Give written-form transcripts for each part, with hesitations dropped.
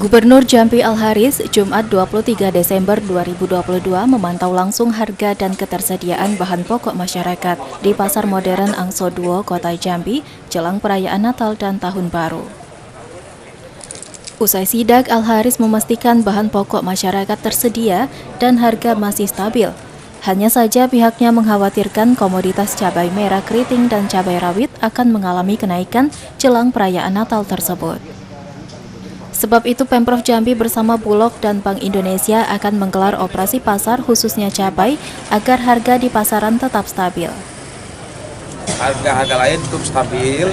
Gubernur Jambi Al-Haris Jumat 23 Desember 2022 memantau langsung harga dan ketersediaan bahan pokok masyarakat di Pasar Modern Angso 2 Kota Jambi jelang perayaan Natal dan Tahun Baru. Usai sidak, Al-Haris memastikan bahan pokok masyarakat tersedia dan harga masih stabil. Hanya saja pihaknya mengkhawatirkan komoditas cabai merah keriting dan cabai rawit akan mengalami kenaikan jelang perayaan Natal tersebut. Sebab itu Pemprov Jambi bersama Bulog dan Bank Indonesia akan menggelar operasi pasar khususnya cabai agar harga di pasaran tetap stabil. Harga lain cukup stabil,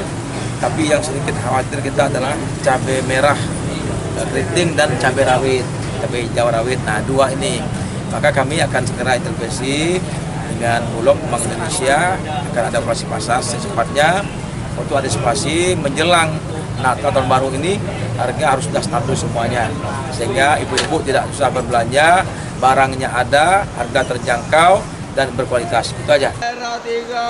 tapi yang sedikit khawatir kita adalah cabai merah keriting dan cabai rawit, cabai hijau rawit. Nah, dua ini. Maka kami akan segera intervensi dengan Bulog Bank Indonesia akan ada operasi pasar secepatnya untuk antisipasi menjelang Natal tahun baru ini harga harus sudah stabil semuanya sehingga ibu-ibu tidak susah berbelanja, barangnya ada, harga terjangkau dan berkualitas. Itu aja.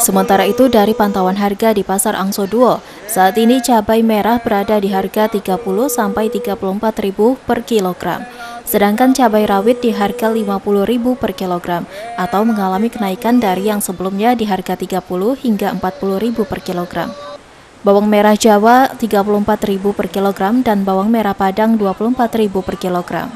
Sementara itu dari pantauan harga di Pasar Angso 2, saat ini cabai merah berada di harga 30 sampai 34.000 per kilogram. Sedangkan cabai rawit di harga 50.000 per kilogram atau mengalami kenaikan dari yang sebelumnya di harga 30 hingga 40.000 per kilogram. Bawang merah Jawa 34.000 per kilogram dan bawang merah Padang 24.000 per kilogram.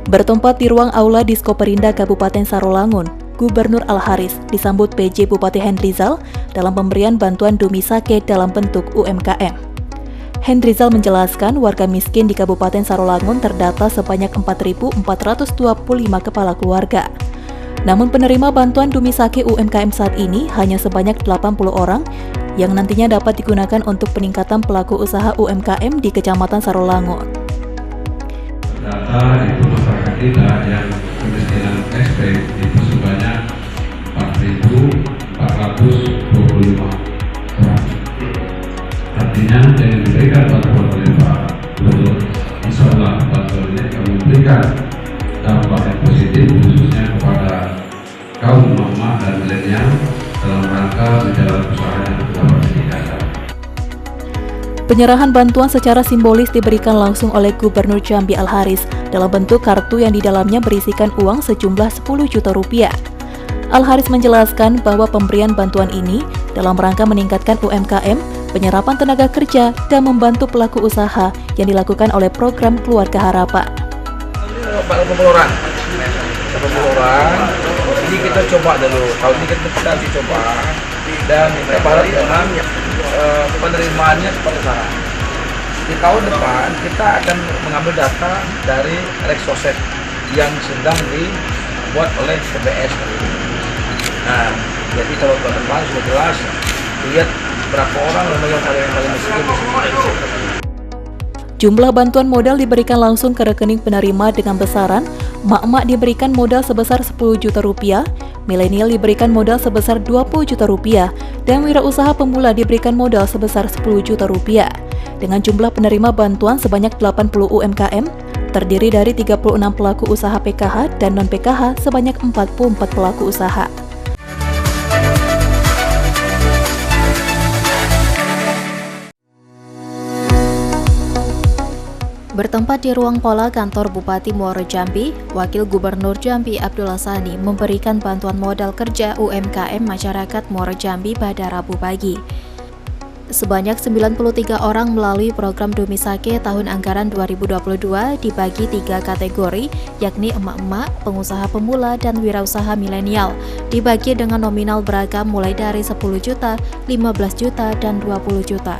Bertempat di ruang aula Diskoperinda Kabupaten Sarolangun, Gubernur Al-Haris disambut PJ Bupati Hendrizal dalam pemberian bantuan Dumisake dalam bentuk UMKM. Hendrizal menjelaskan warga miskin di Kabupaten Sarolangun terdata sebanyak 4.425 kepala keluarga. Namun penerima bantuan Dumisake UMKM saat ini hanya sebanyak 80 orang yang nantinya dapat digunakan untuk peningkatan pelaku usaha UMKM di Kecamatan Sarolangun. Data itu masyarakat kita yang kemiskinan ekstrim itu sebanyak 4.425 orang. Artinya yang diberikan bantuan oleh Pak Gubernur, insya Allah bantuan ini akan memberikan dampak yang positif khususnya kepada kaum mama dan milenial dalam rangka menjalankan usaha yang dapat ditingkatkan. Penyerahan bantuan secara simbolis diberikan langsung oleh Gubernur Jambi Al-Haris dalam bentuk kartu yang di dalamnya berisikan uang sejumlah 10 juta rupiah. Al-Haris menjelaskan bahwa pemberian bantuan ini dalam rangka meningkatkan UMKM, penyerapan tenaga kerja, dan membantu pelaku usaha yang dilakukan oleh program Keluarga Harapan. 80 orang. Ini kita coba dulu. Tahun ini kita coba dan kita berharap dengan penerimaannya seperti sekarang. Di tahun depan kita akan mengambil data dari Reksoset yang sedang dibuat oleh PBS. Nah, jadi kalau tahun depan sudah jelas lihat berapa orang yang paling miskin. Jumlah bantuan modal diberikan langsung ke rekening penerima dengan besaran mak-mak diberikan modal sebesar 10 juta rupiah, milenial diberikan modal sebesar 20 juta rupiah, dan wirausaha pemula diberikan modal sebesar 10 juta rupiah. Dengan jumlah penerima bantuan sebanyak 80 UMKM, terdiri dari 36 pelaku usaha PKH dan non-PKH sebanyak 44 pelaku usaha. Bertempat di ruang pola kantor Bupati Muaro Jambi, Wakil Gubernur Jambi Abdullah Sani memberikan bantuan modal kerja UMKM masyarakat Muaro Jambi pada Rabu pagi. Sebanyak 93 orang melalui program Dumisake tahun anggaran 2022 dibagi 3 kategori, yakni emak-emak, pengusaha pemula, dan wirausaha milenial, dibagi dengan nominal beragam mulai dari 10 juta, 15 juta, dan 20 juta.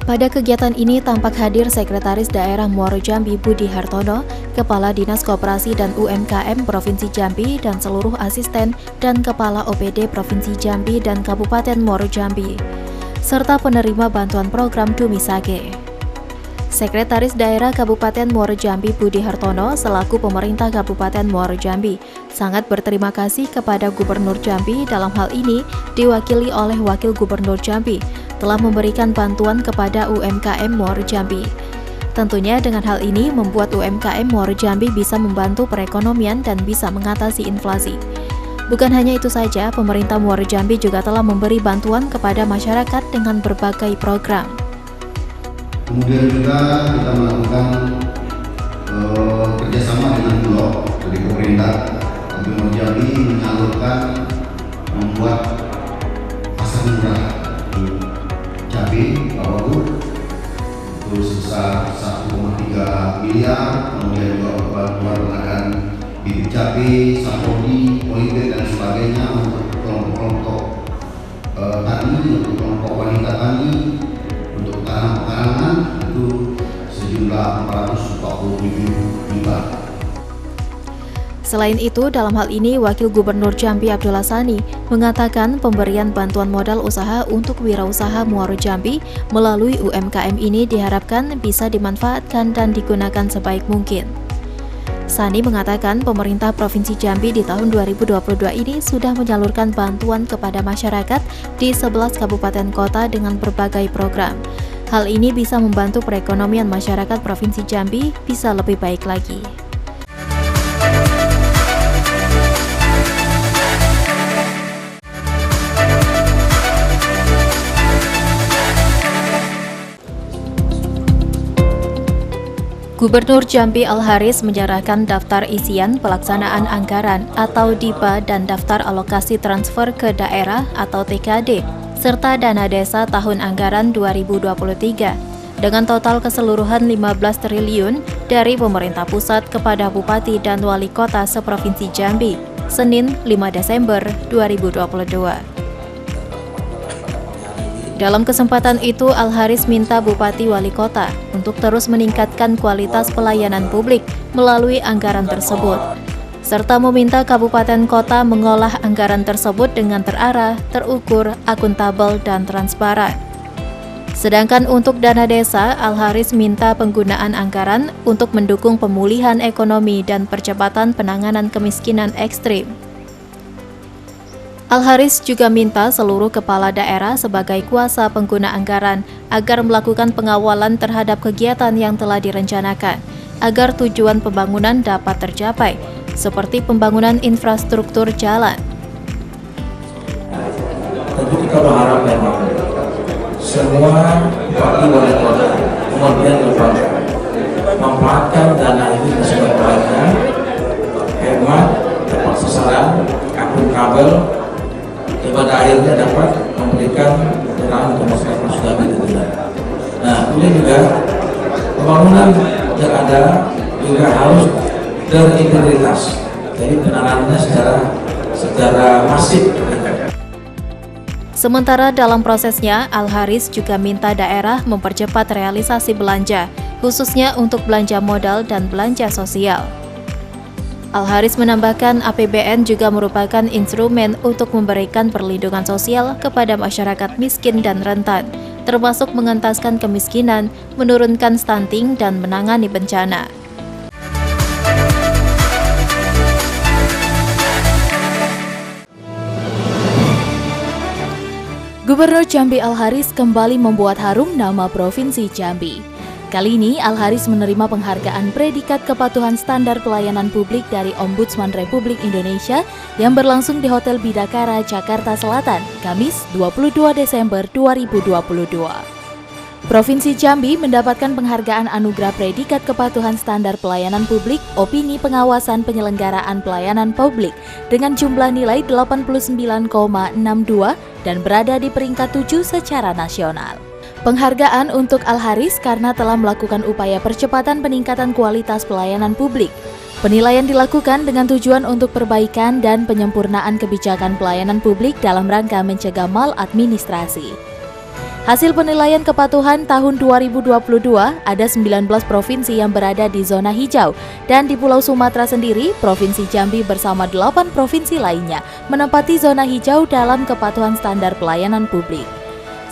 Pada kegiatan ini tampak hadir Sekretaris Daerah Muaro Jambi Budi Hartono, Kepala Dinas Koperasi dan UMKM Provinsi Jambi dan seluruh asisten dan Kepala OPD Provinsi Jambi dan Kabupaten Muaro Jambi, serta penerima bantuan program Dumisake. Sekretaris Daerah Kabupaten Muaro Jambi Budi Hartono selaku pemerintah Kabupaten Muaro Jambi sangat berterima kasih kepada Gubernur Jambi dalam hal ini diwakili oleh Wakil Gubernur Jambi telah memberikan bantuan kepada UMKM Muaro Jambi. Tentunya dengan hal ini membuat UMKM Muaro Jambi bisa membantu perekonomian dan bisa mengatasi inflasi. Bukan hanya itu saja, pemerintah Muaro Jambi juga telah memberi bantuan kepada masyarakat dengan berbagai program. Kemudian juga kita melakukan kerjasama dengan Bulog dari pemerintah Muaro Jambi menyalurkan membuat pasar murah cabai bawang itu sebesar 1,3 miliar, kemudian juga bantuan pengadaan bibit cabai, sapodi, olive dan sebagainya untuk kelompok-kelompok tani, untuk kelompok wanita tani, untuk tanam pekarangan itu sejumlah 447 juta. Selain itu, dalam hal ini Wakil Gubernur Jambi Abdullah Sani mengatakan pemberian bantuan modal usaha untuk wirausaha Muaro Jambi melalui UMKM ini diharapkan bisa dimanfaatkan dan digunakan sebaik mungkin. Sani mengatakan pemerintah Provinsi Jambi di tahun 2022 ini sudah menyalurkan bantuan kepada masyarakat di 11 kabupaten kota dengan berbagai program. Hal ini bisa membantu perekonomian masyarakat Provinsi Jambi bisa lebih baik lagi. Gubernur Jambi Al-Haris menyerahkan daftar isian pelaksanaan anggaran atau DIPA dan daftar alokasi transfer ke daerah atau TKD, serta dana desa tahun anggaran 2023 dengan total keseluruhan 15 triliun dari pemerintah pusat kepada Bupati dan Wali Kota seprovinsi Jambi, Senin 5 Desember 2022. Dalam kesempatan itu, Al-Haris minta Bupati Wali Kota untuk terus meningkatkan kualitas pelayanan publik melalui anggaran tersebut, serta meminta kabupaten kota mengolah anggaran tersebut dengan terarah, terukur, akuntabel, dan transparan. Sedangkan untuk dana desa, Al-Haris minta penggunaan anggaran untuk mendukung pemulihan ekonomi dan percepatan penanganan kemiskinan ekstrim. Al-Haris juga minta seluruh kepala daerah sebagai kuasa pengguna anggaran agar melakukan pengawalan terhadap kegiatan yang telah direncanakan, agar tujuan pembangunan dapat tercapai, seperti pembangunan infrastruktur jalan. Tentu kita berharap memang semua bupati wali kota kemudian lembaga memanfaatkan dana ini sebaik-baiknya, hemat, tepat sasaran, akuntabel, pada akhirnya dapat memberikan pencerahan untuk masyarakat Jambi tentunya. Nah, ini juga pembangunan yang ada juga harus berintegritas, jadi penanganannya secara masif. Sementara dalam prosesnya, Al-Haris juga minta daerah mempercepat realisasi belanja, khususnya untuk belanja modal dan belanja sosial. Al-Haris menambahkan APBN juga merupakan instrumen untuk memberikan perlindungan sosial kepada masyarakat miskin dan rentan, termasuk mengentaskan kemiskinan, menurunkan stunting, dan menangani bencana. Gubernur Jambi Al-Haris kembali membuat harum nama Provinsi Jambi. Kali ini, Al-Haris menerima penghargaan predikat kepatuhan standar pelayanan publik dari Ombudsman Republik Indonesia yang berlangsung di Hotel Bidakara, Jakarta Selatan, Kamis 22 Desember 2022. Provinsi Jambi mendapatkan penghargaan anugerah predikat kepatuhan standar pelayanan publik opini pengawasan penyelenggaraan pelayanan publik dengan jumlah nilai 89,62 dan berada di peringkat 7 secara nasional. Penghargaan untuk Al-Haris karena telah melakukan upaya percepatan peningkatan kualitas pelayanan publik. Penilaian dilakukan dengan tujuan untuk perbaikan dan penyempurnaan kebijakan pelayanan publik dalam rangka mencegah maladministrasi. Hasil penilaian kepatuhan tahun 2022, ada 19 provinsi yang berada di zona hijau, dan di Pulau Sumatera sendiri, Provinsi Jambi bersama 8 provinsi lainnya menempati zona hijau dalam kepatuhan standar pelayanan publik.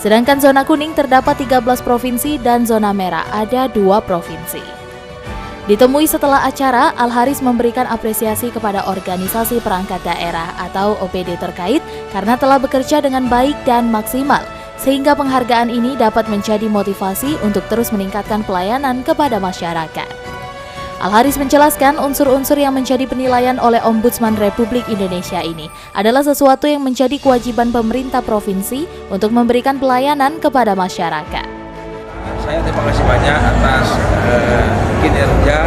Sedangkan zona kuning terdapat 13 provinsi dan zona merah ada 2 provinsi. Ditemui setelah acara, Al-Haris memberikan apresiasi kepada organisasi perangkat daerah atau OPD terkait karena telah bekerja dengan baik dan maksimal, sehingga penghargaan ini dapat menjadi motivasi untuk terus meningkatkan pelayanan kepada masyarakat. Al-Haris menjelaskan unsur-unsur yang menjadi penilaian oleh Ombudsman Republik Indonesia ini adalah sesuatu yang menjadi kewajiban pemerintah provinsi untuk memberikan pelayanan kepada masyarakat. Saya terima kasih banyak atas kinerja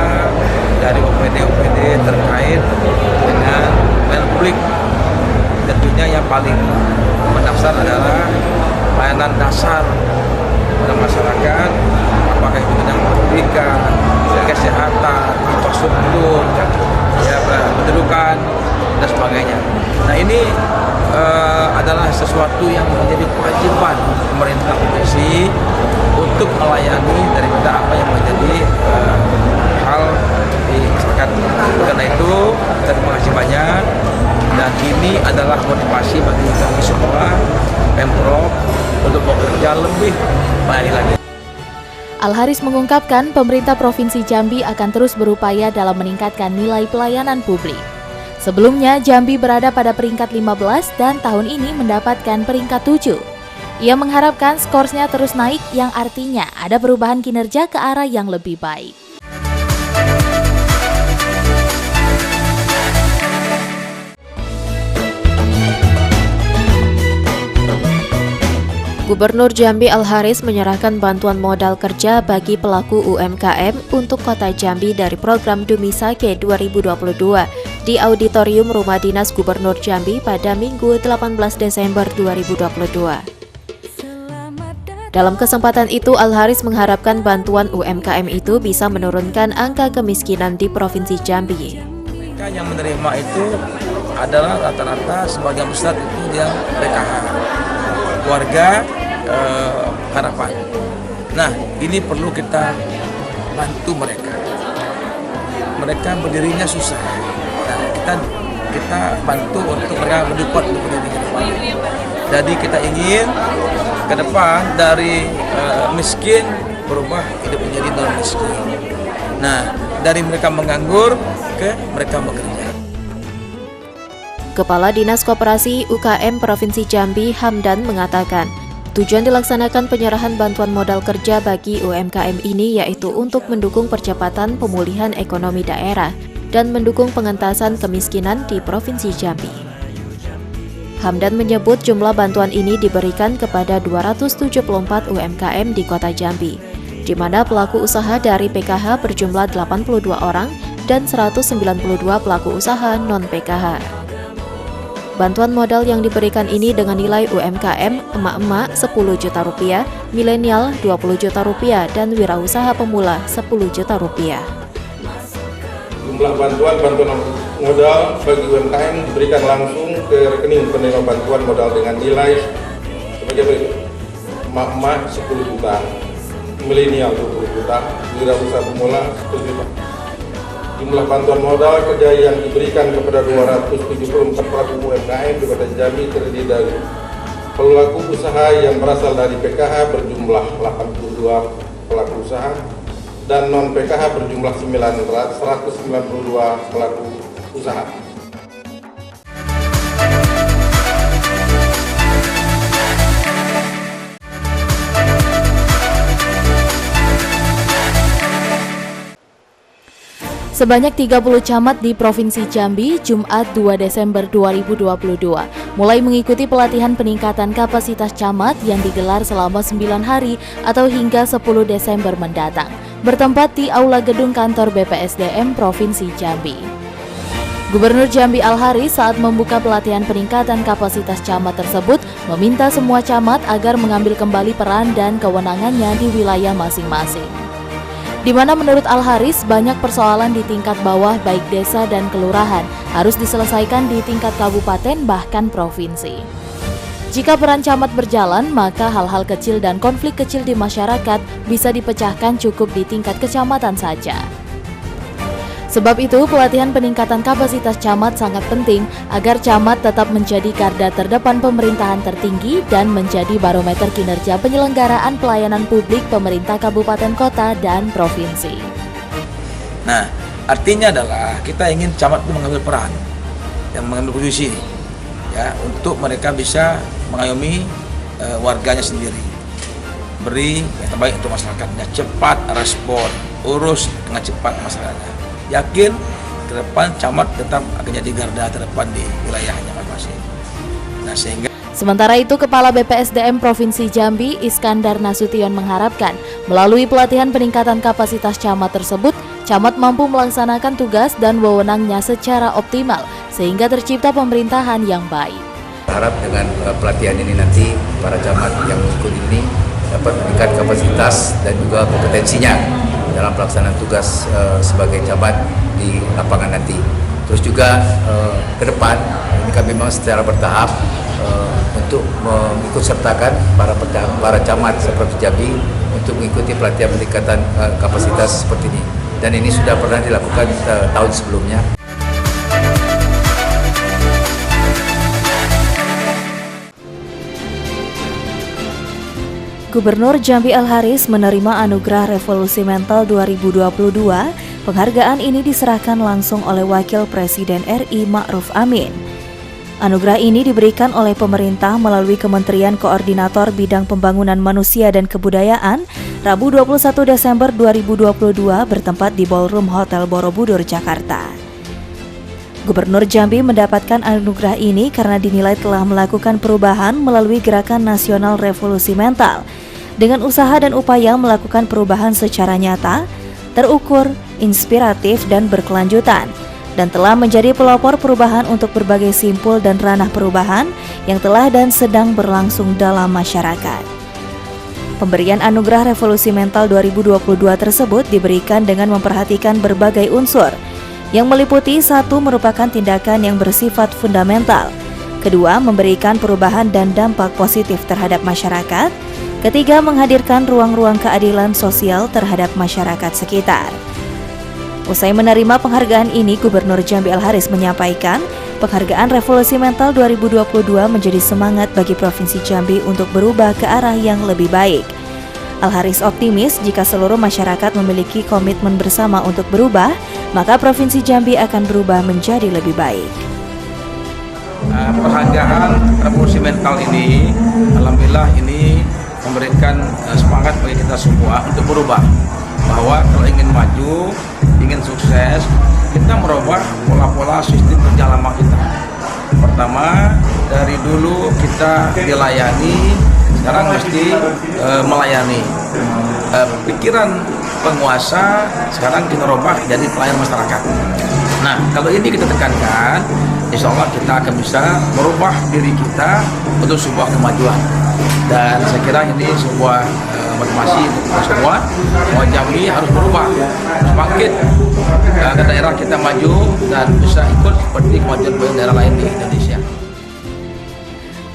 dari OPD-OPD terkait dengan pelayanan publik. Tentunya yang paling mendasar adalah pelayanan dasar kepada masyarakat, apakah itu tentang pendidikan, kesehatan, infrastruktur, ya, pendidikan dan sebagainya. Nah ini adalah sesuatu yang menjadi kewajiban pemerintah provinsi untuk melayani daripada apa yang menjadi hal di masyarakat. Karena itu terima kasih banyak, dan ini adalah motivasi bagi kami semua Pemprov untuk bekerja lebih baik lagi. Al-Haris mengungkapkan pemerintah Provinsi Jambi akan terus berupaya dalam meningkatkan nilai pelayanan publik. Sebelumnya, Jambi berada pada peringkat 15 dan tahun ini mendapatkan peringkat 7. Ia mengharapkan skorsnya terus naik yang artinya ada perubahan kinerja ke arah yang lebih baik. Gubernur Jambi Al-Haris menyerahkan bantuan modal kerja bagi pelaku UMKM untuk Kota Jambi dari program Dumisake 2022 di Auditorium Rumah Dinas Gubernur Jambi pada Minggu 18 Desember 2022. Dalam kesempatan itu, Al-Haris mengharapkan bantuan UMKM itu bisa menurunkan angka kemiskinan di Provinsi Jambi. Mereka yang menerima itu adalah rata-rata sebagian besar itu yang PKH. Keluarga harapan. Nah, ini perlu kita bantu mereka. Mereka berdirinya susah. Nah, kita bantu untuk mereka mendapat berdiri ke depan. Jadi kita ingin ke depan dari miskin berubah hidup menjadi non miskin. Nah, dari mereka menganggur ke mereka bekerja. Kepala Dinas Koperasi UKM Provinsi Jambi Hamdan mengatakan, tujuan dilaksanakan penyerahan bantuan modal kerja bagi UMKM ini yaitu untuk mendukung percepatan pemulihan ekonomi daerah dan mendukung pengentasan kemiskinan di Provinsi Jambi. Hamdan menyebut jumlah bantuan ini diberikan kepada 274 UMKM di Kota Jambi, di mana pelaku usaha dari PKH berjumlah 82 orang dan 192 pelaku usaha non-PKH. Bantuan modal yang diberikan ini dengan nilai UMKM emak-emak 10 juta rupiah, milenial 20 juta rupiah, dan wirausaha pemula 10 juta rupiah. Jumlah bantuan modal bagi UMKM diberikan langsung ke rekening penerima bantuan modal dengan nilai sebagai berikut: emak-emak 10 juta, milenial 20 juta, wirausaha pemula 10 juta. Jumlah bantuan modal kerja yang diberikan kepada 274 pelaku UMKM di Kota Jambi terdiri dari pelaku usaha yang berasal dari PKH berjumlah 82 pelaku usaha dan non-PKH berjumlah 192 pelaku usaha. Sebanyak 30 camat di Provinsi Jambi, Jumat 2 Desember 2022, mulai mengikuti pelatihan peningkatan kapasitas camat yang digelar selama 9 hari atau hingga 10 Desember mendatang, bertempat di Aula Gedung Kantor BPSDM Provinsi Jambi. Gubernur Jambi Al-Haris saat membuka pelatihan peningkatan kapasitas camat tersebut meminta semua camat agar mengambil kembali peran dan kewenangannya di wilayah masing-masing. Di mana menurut Al-Haris banyak persoalan di tingkat bawah baik desa dan kelurahan harus diselesaikan di tingkat kabupaten bahkan provinsi. Jika peran camat berjalan, maka hal-hal kecil dan konflik kecil di masyarakat bisa dipecahkan cukup di tingkat kecamatan saja. Sebab itu, pelatihan peningkatan kapasitas camat sangat penting agar camat tetap menjadi garda terdepan pemerintahan tertinggi dan menjadi barometer kinerja penyelenggaraan pelayanan publik pemerintah kabupaten kota dan provinsi. Nah, artinya adalah kita ingin camat itu mengambil peran, yang mengambil posisi, ya, untuk mereka bisa mengayomi warganya sendiri, beri yang terbaik untuk masyarakatnya, cepat respon, urus dengan cepat masalahnya. yakin ke depan camat tetap akan jadi garda terdepan di wilayahnya masing-masing. Nah, sehingga Sementara itu, Kepala BPSDM Provinsi Jambi, Iskandar Nasution mengharapkan melalui pelatihan peningkatan kapasitas camat tersebut, camat mampu melaksanakan tugas dan wewenangnya secara optimal sehingga tercipta pemerintahan yang baik. Harap dengan pelatihan ini nanti para camat yang ikut ini dapat meningkat kapasitas dan juga kompetensinya dalam pelaksanaan tugas sebagai camat di lapangan nanti. Terus juga ke depan ini kami memang secara bertahap untuk mengikut sertakan para camat seperti Jambi untuk mengikuti pelatihan peningkatan kapasitas seperti ini. Dan ini sudah pernah dilakukan tahun sebelumnya. Gubernur Jambi Al-Haris menerima Anugerah Revolusi Mental 2022. Penghargaan ini diserahkan langsung oleh Wakil Presiden RI Ma'ruf Amin. Anugerah ini diberikan oleh pemerintah melalui Kementerian Koordinator Bidang Pembangunan Manusia dan Kebudayaan Rabu 21 Desember 2022 bertempat di Ballroom Hotel Borobudur, Jakarta. Gubernur Jambi mendapatkan anugerah ini karena dinilai telah melakukan perubahan melalui Gerakan Nasional Revolusi Mental dengan usaha dan upaya melakukan perubahan secara nyata, terukur, inspiratif, dan berkelanjutan, dan telah menjadi pelopor perubahan untuk berbagai simpul dan ranah perubahan yang telah dan sedang berlangsung dalam masyarakat. Pemberian Anugerah Revolusi Mental 2022 tersebut diberikan dengan memperhatikan berbagai unsur, yang meliputi: 1. Merupakan tindakan yang bersifat fundamental. 2. Memberikan perubahan dan dampak positif terhadap masyarakat. 3. Menghadirkan ruang-ruang keadilan sosial terhadap masyarakat sekitar. Usai menerima penghargaan ini, Gubernur Jambi Al-Haris menyampaikan, penghargaan Revolusi Mental 2022 menjadi semangat bagi Provinsi Jambi untuk berubah ke arah yang lebih baik. Al-Haris optimis jika seluruh masyarakat memiliki komitmen bersama untuk berubah, maka Provinsi Jambi akan berubah menjadi lebih baik. Penghargaan Revolusi Mental ini, alhamdulillah ini memberikan semangat bagi kita semua untuk berubah. Bahwa kalau ingin maju, ingin sukses, kita merubah pola-pola sistem kerja lama kita. Pertama, dari dulu kita dilayani, sekarang mesti melayani. Pikiran penguasa sekarang kita rubah jadi pelayan masyarakat. Nah, kalau ini kita tekankan, insya Allah kita akan bisa merubah diri kita untuk sebuah kemajuan. Dan saya kira ini sebuah motivasi untuk kita semua, bahwa Jambi harus berubah, harus bangkit ke daerah kita maju dan bisa ikut seperti kemajuan daerah lain di Indonesia.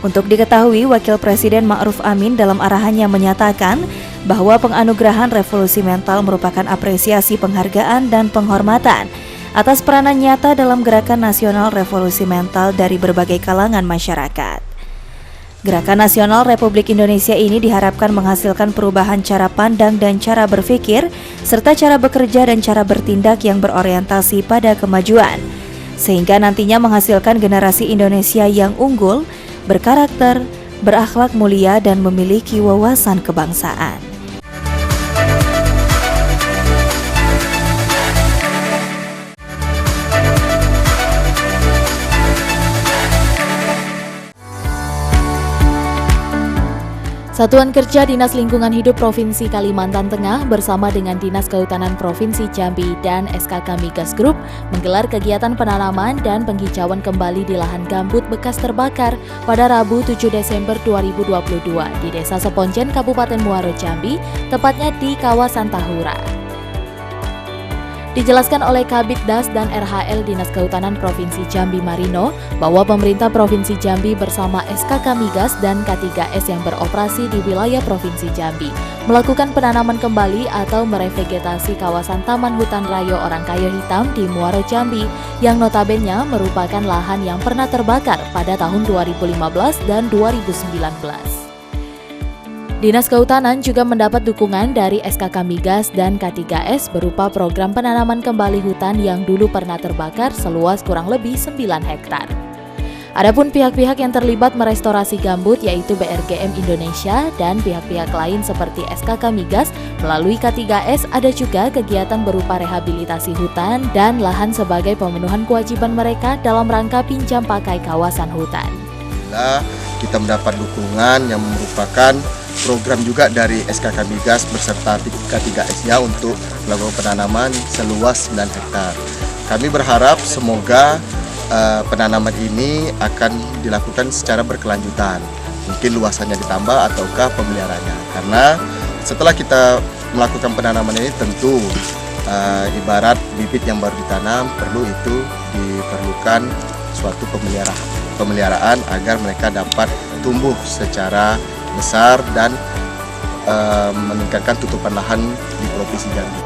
Untuk diketahui, Wakil Presiden Ma'ruf Amin dalam arahannya menyatakan bahwa penganugerahan Revolusi Mental merupakan apresiasi penghargaan dan penghormatan atas peranan nyata dalam Gerakan Nasional Revolusi Mental dari berbagai kalangan masyarakat. Gerakan Nasional Republik Indonesia ini diharapkan menghasilkan perubahan cara pandang dan cara berpikir, serta cara bekerja dan cara bertindak yang berorientasi pada kemajuan, sehingga nantinya menghasilkan generasi Indonesia yang unggul, berkarakter, berakhlak mulia, dan memiliki wawasan kebangsaan. Satuan Kerja Dinas Lingkungan Hidup Provinsi Kalimantan Tengah bersama dengan Dinas Kehutanan Provinsi Jambi dan SKK Migas Group menggelar kegiatan penanaman dan penghijauan kembali di lahan gambut bekas terbakar pada Rabu 7 Desember 2022 di Desa Seponjen, Kabupaten Muaro Jambi, tepatnya di kawasan Tahura. Dijelaskan oleh Kabid Das dan RHL Dinas Kehutanan Provinsi Jambi Marino bahwa pemerintah Provinsi Jambi bersama SKK Migas dan K3S yang beroperasi di wilayah Provinsi Jambi melakukan penanaman kembali atau merevegetasi kawasan Taman Hutan Rayo Orangkayo Hitam di Muaro Jambi yang notabene merupakan lahan yang pernah terbakar pada tahun 2015 dan 2019. Dinas Kehutanan juga mendapat dukungan dari SKK Migas dan K3S berupa program penanaman kembali hutan yang dulu pernah terbakar seluas kurang lebih 9 hektar. Adapun pihak-pihak yang terlibat merestorasi gambut yaitu BRGM Indonesia dan pihak-pihak lain seperti SKK Migas melalui K3S, ada juga kegiatan berupa rehabilitasi hutan dan lahan sebagai pemenuhan kewajiban mereka dalam rangka pinjam pakai kawasan hutan. Kita mendapat dukungan yang merupakan program juga dari SKK Migas beserta K3S-nya untuk melakukan penanaman seluas 9 hektar. Kami berharap semoga penanaman ini akan dilakukan secara berkelanjutan, mungkin luasannya ditambah ataukah pemeliharaannya. Karena setelah kita melakukan penanaman ini tentu ibarat bibit yang baru ditanam diperlukan suatu pemeliharaan agar mereka dapat tumbuh secara besar dan meningkatkan tutupan lahan di Provinsi Jambi.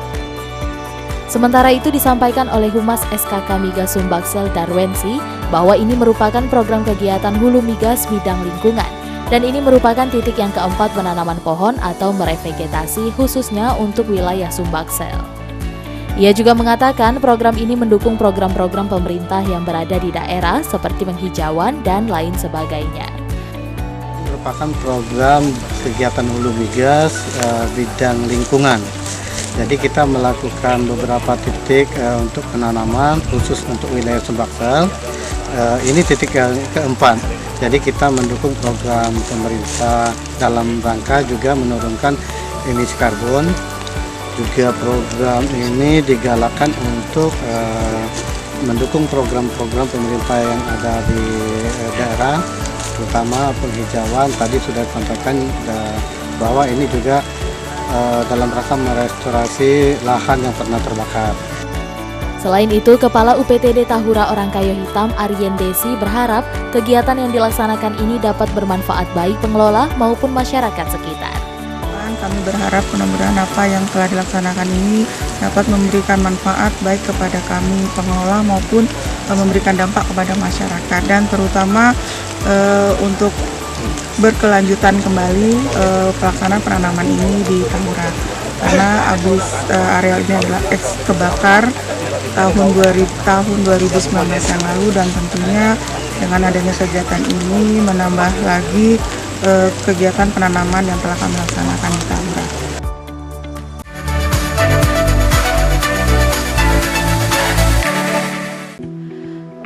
Sementara itu disampaikan oleh Humas SKK Migas Sumbaksel Darwensi bahwa ini merupakan program kegiatan hulu migas bidang lingkungan dan ini merupakan titik yang keempat penanaman pohon atau merevegetasi khususnya untuk wilayah Sumbaksel. Ia juga mengatakan program ini mendukung program-program pemerintah yang berada di daerah seperti penghijauan dan lain sebagainya. Merupakan program kegiatan hulu migas bidang lingkungan. Jadi kita melakukan beberapa titik untuk penanaman khusus untuk wilayah Sumbaksel. Ini titik yang keempat. Jadi kita mendukung program pemerintah dalam rangka juga menurunkan emisi karbon. Juga program ini digalakkan untuk mendukung program-program pemerintah yang ada di daerah, terutama penghijauan. Tadi sudah disampaikan bahwa ini juga dalam rangka merestorasi lahan yang pernah terbakar. Selain itu, Kepala UPTD Tahura Orangkayo Hitam Aryen Desi berharap kegiatan yang dilaksanakan ini dapat bermanfaat baik pengelola maupun masyarakat sekitar. Kami berharap mudah-mudahan apa yang telah dilaksanakan ini dapat memberikan manfaat baik kepada kami pengelola maupun memberikan dampak kepada masyarakat dan terutama untuk berkelanjutan kembali pelaksanaan penanaman ini di Tahura karena areal ini adalah kebakar tahun 2019 yang lalu dan tentunya dengan adanya kegiatan ini menambah lagi kegiatan penanaman yang telah kami laksanakan di Tahura.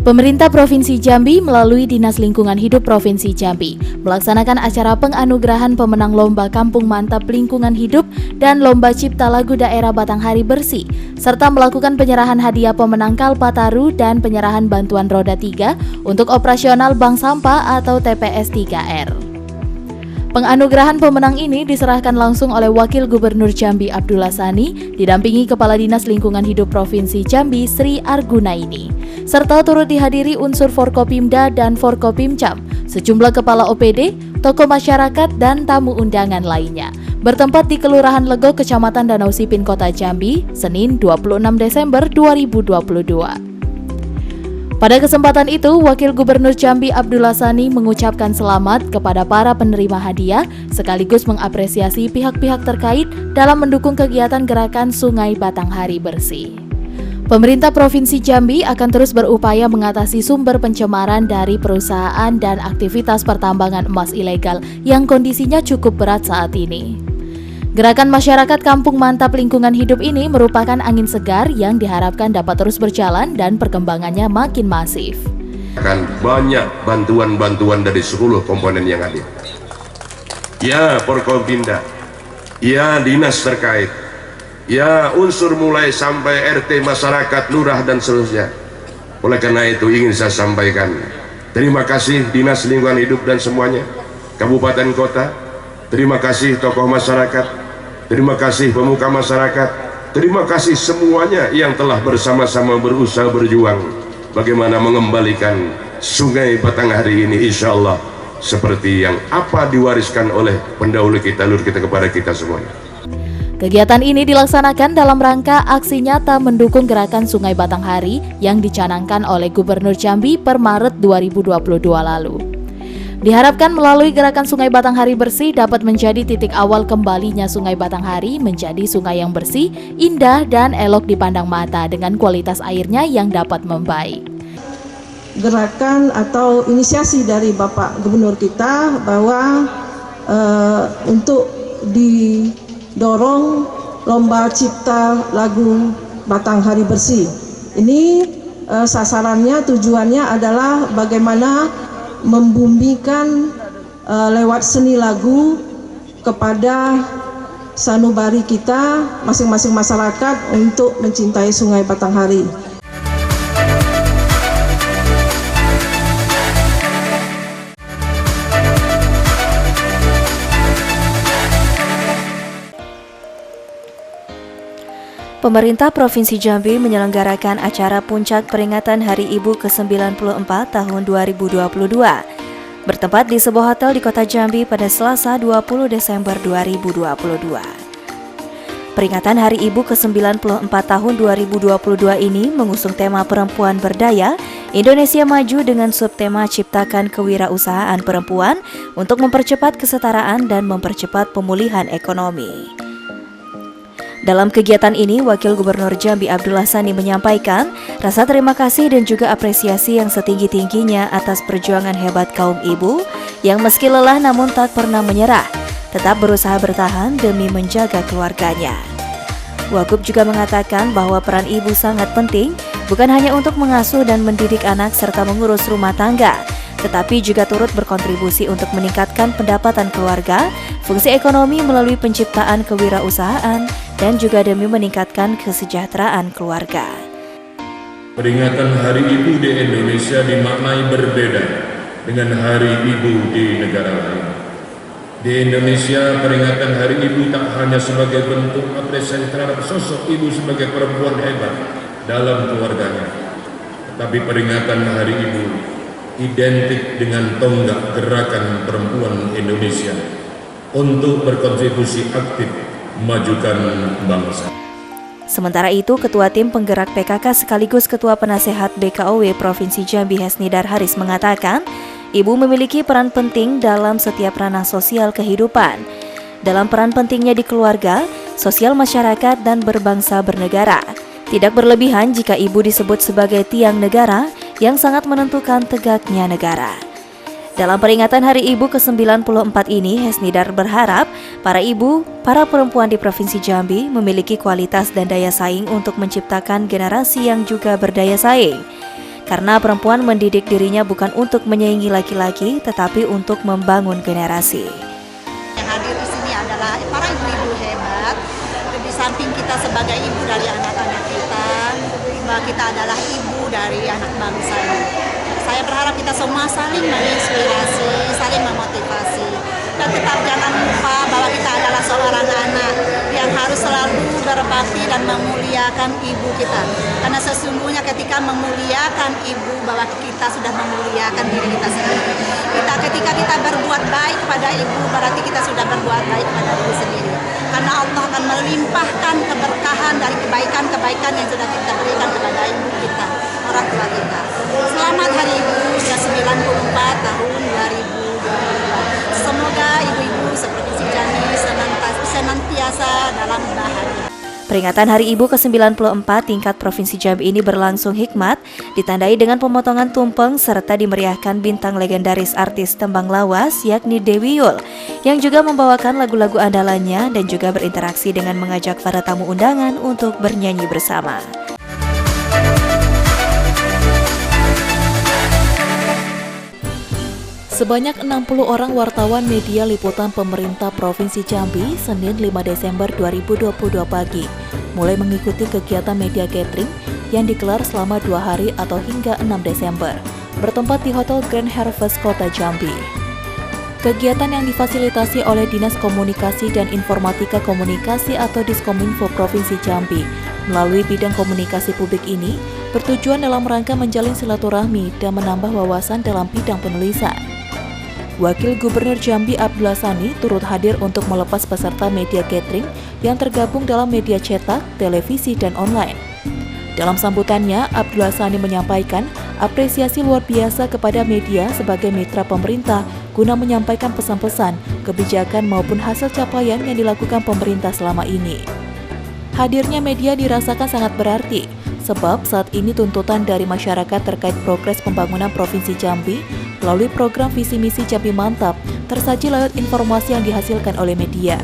Pemerintah Provinsi Jambi melalui Dinas Lingkungan Hidup Provinsi Jambi melaksanakan acara penganugerahan pemenang Lomba Kampung Mantap Lingkungan Hidup dan Lomba Cipta Lagu Daerah Batanghari Bersih, serta melakukan penyerahan hadiah pemenang Kalpataru dan penyerahan bantuan roda 3 untuk operasional Bank Sampah atau TPS 3R. Penganugerahan pemenang ini diserahkan langsung oleh Wakil Gubernur Jambi Abdullah Sani, didampingi Kepala Dinas Lingkungan Hidup Provinsi Jambi Sri Argunaini, serta turut dihadiri unsur Forkopimda dan Forkopimcam, sejumlah kepala OPD, tokoh masyarakat, dan tamu undangan lainnya. Bertempat di Kelurahan Lego, Kecamatan Danau Sipin, Kota Jambi, Senin 26 Desember 2022. Pada kesempatan itu, Wakil Gubernur Jambi Abdullah Sani mengucapkan selamat kepada para penerima hadiah sekaligus mengapresiasi pihak-pihak terkait dalam mendukung kegiatan gerakan Sungai Batanghari Bersih. Pemerintah Provinsi Jambi akan terus berupaya mengatasi sumber pencemaran dari perusahaan dan aktivitas pertambangan emas ilegal yang kondisinya cukup berat saat ini. Gerakan masyarakat Kampung Mantap Lingkungan Hidup ini merupakan angin segar yang diharapkan dapat terus berjalan dan perkembangannya makin masif. Akan banyak bantuan-bantuan dari seluruh komponen yang hadir. Ya Forkopimda, ya dinas terkait, ya unsur mulai sampai RT masyarakat, lurah dan seterusnya. Oleh karena itu ingin saya sampaikan, terima kasih Dinas Lingkungan Hidup dan semuanya, kabupaten kota, terima kasih tokoh masyarakat, terima kasih pemuka masyarakat, terima kasih semuanya yang telah bersama-sama berusaha berjuang bagaimana mengembalikan Sungai Batanghari ini insya Allah seperti yang apa diwariskan oleh pendahulu kita, leluhur kita kepada kita semuanya. Kegiatan ini dilaksanakan dalam rangka aksi nyata mendukung gerakan Sungai Batanghari yang dicanangkan oleh Gubernur Jambi per Maret 2022 lalu. Diharapkan melalui gerakan Sungai Batanghari Bersih dapat menjadi titik awal kembalinya Sungai Batanghari menjadi sungai yang bersih, indah, dan elok dipandang mata dengan kualitas airnya yang dapat membaik. gerakan atau inisiasi dari Bapak Gubernur kita bahwa untuk didorong lomba cipta lagu Batang Hari Bersih. Ini sasarannya, tujuannya adalah bagaimana membumikan lewat seni lagu kepada sanubari kita, masing-masing masyarakat untuk mencintai Sungai Batanghari. Pemerintah Provinsi Jambi menyelenggarakan acara puncak peringatan Hari Ibu ke-94 tahun 2022 bertempat di sebuah hotel di Kota Jambi pada Selasa 20 Desember 2022. Peringatan Hari Ibu ke-94 tahun 2022 ini mengusung tema Perempuan Berdaya, Indonesia Maju dengan subtema Ciptakan Kewirausahaan Perempuan untuk mempercepat kesetaraan dan mempercepat pemulihan ekonomi. Dalam kegiatan ini, Wakil Gubernur Jambi Abdullah Sani menyampaikan rasa terima kasih dan juga apresiasi yang setinggi-tingginya atas perjuangan hebat kaum ibu yang meski lelah namun tak pernah menyerah, tetap berusaha bertahan demi menjaga keluarganya. Wagub juga mengatakan bahwa peran ibu sangat penting, bukan hanya untuk mengasuh dan mendidik anak serta mengurus rumah tangga, tetapi juga turut berkontribusi untuk meningkatkan pendapatan keluarga, fungsi ekonomi melalui penciptaan kewirausahaan, dan juga demi meningkatkan kesejahteraan keluarga. Peringatan Hari Ibu di Indonesia dimaknai berbeda dengan Hari Ibu di negara lain. Di Indonesia, peringatan Hari Ibu tak hanya sebagai bentuk apresiasi terhadap sosok ibu sebagai perempuan hebat dalam keluarganya, tetapi peringatan Hari Ibu identik dengan tonggak gerakan perempuan Indonesia untuk berkontribusi aktif memajukan bangsa. Sementara itu, Ketua Tim Penggerak PKK sekaligus Ketua Penasehat BKOW Provinsi Jambi Hesnidar Haris mengatakan, ibu memiliki peran penting dalam setiap ranah sosial kehidupan. Dalam peran pentingnya di keluarga, sosial masyarakat, dan berbangsa bernegara. Tidak berlebihan jika ibu disebut sebagai tiang negara yang sangat menentukan tegaknya negara. Dalam peringatan Hari Ibu ke-94 ini, Hesnidar berharap para ibu, para perempuan di Provinsi Jambi memiliki kualitas dan daya saing untuk menciptakan generasi yang juga berdaya saing. Karena perempuan mendidik dirinya bukan untuk menyaingi laki-laki, tetapi untuk membangun generasi. Yang hadir di sini adalah para ibu-ibu hebat. Di samping kita sebagai ibu dari anak-anak kita, bahwa kita adalah ibu dari anak bangsa ini. Saya berharap kita semua saling menginspirasi, saling memotivasi. Dan tetap jangan lupa bahwa kita adalah seorang anak yang harus selalu berbakti dan memuliakan ibu kita. Karena sesungguhnya ketika memuliakan ibu, bahwa kita sudah memuliakan diri kita sendiri. Ketika kita berbuat baik pada ibu, berarti kita sudah berbuat baik pada diri sendiri. Karena Allah akan melimpahkan keberkahan dari kebaikan-kebaikan yang sudah kita berikan kepada ibu kita, orang tua kita. Selamat Hari Ibu ke-94 tahun 2022. Semoga ibu-ibu seperti Jambi senantiasa dalam bahagia. Peringatan Hari Ibu ke-94 tingkat Provinsi Jambi ini berlangsung hikmat, ditandai dengan pemotongan tumpeng serta dimeriahkan bintang legendaris artis tembang lawas yakni Dewi Yul, yang juga membawakan lagu-lagu andalannya dan juga berinteraksi dengan mengajak para tamu undangan untuk bernyanyi bersama. Sebanyak 60 orang wartawan media liputan pemerintah Provinsi Jambi Senin 5 Desember 2022 pagi mulai mengikuti kegiatan media gathering yang digelar selama 2 hari atau hingga 6 Desember bertempat di Hotel Grand Harvest Kota Jambi. Kegiatan yang difasilitasi oleh Dinas Komunikasi dan Informatika Komunikasi atau Diskominfo Provinsi Jambi melalui bidang komunikasi publik ini bertujuan dalam rangka menjalin silaturahmi dan menambah wawasan dalam bidang penulisan. Wakil Gubernur Jambi Abdullah Sani turut hadir untuk melepas peserta media gathering yang tergabung dalam media cetak, televisi, dan online. Dalam sambutannya, Abdullah Sani menyampaikan apresiasi luar biasa kepada media sebagai mitra pemerintah guna menyampaikan pesan-pesan, kebijakan maupun hasil capaian yang dilakukan pemerintah selama ini. Hadirnya media dirasakan sangat berarti, Sebab saat ini tuntutan dari masyarakat terkait progres pembangunan Provinsi Jambi melalui program visi misi Jambi Mantap tersaji lewat informasi yang dihasilkan oleh media.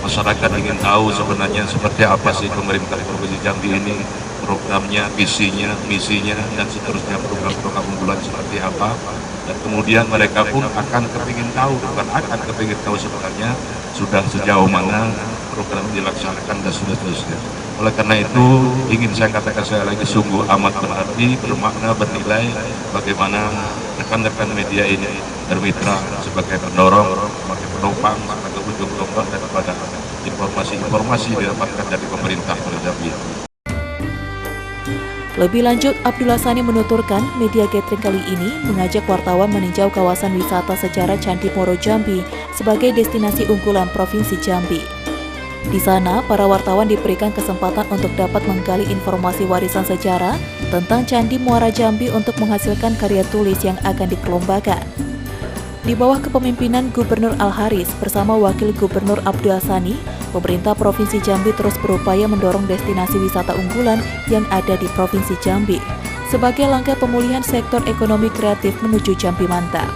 Masyarakat ingin tahu sebenarnya seperti apa sih pemerintah Provinsi Jambi ini, programnya, visinya, misinya, dan seterusnya program-program unggulan seperti apa. Dan kemudian mereka pun akan kepingin tahu, bukan akan kepingin tahu sebenarnya sudah sejauh mana program dilaksanakan dan seterusnya. Oleh karena itu, ingin saya katakan saya lagi sungguh amat berarti, bermakna, bernilai bagaimana rekan-rekan media ini bermitra sebagai pendorong, sebagai penopang, sebagai ujung tombak daripada informasi-informasi didapatkan dari pemerintah Jambi. Lebih lanjut, Abdullah Sani menuturkan media gathering kali ini mengajak wartawan meninjau kawasan wisata sejarah Candi Moro Jambi sebagai destinasi unggulan Provinsi Jambi. Di sana, para wartawan diberikan kesempatan untuk dapat menggali informasi warisan sejarah tentang Candi Muara Jambi untuk menghasilkan karya tulis yang akan diperlombakan. Di bawah kepemimpinan Gubernur Al-Haris bersama Wakil Gubernur Abdullah Sani, pemerintah Provinsi Jambi terus berupaya mendorong destinasi wisata unggulan yang ada di Provinsi Jambi sebagai langkah pemulihan sektor ekonomi kreatif menuju Jambi Mantap.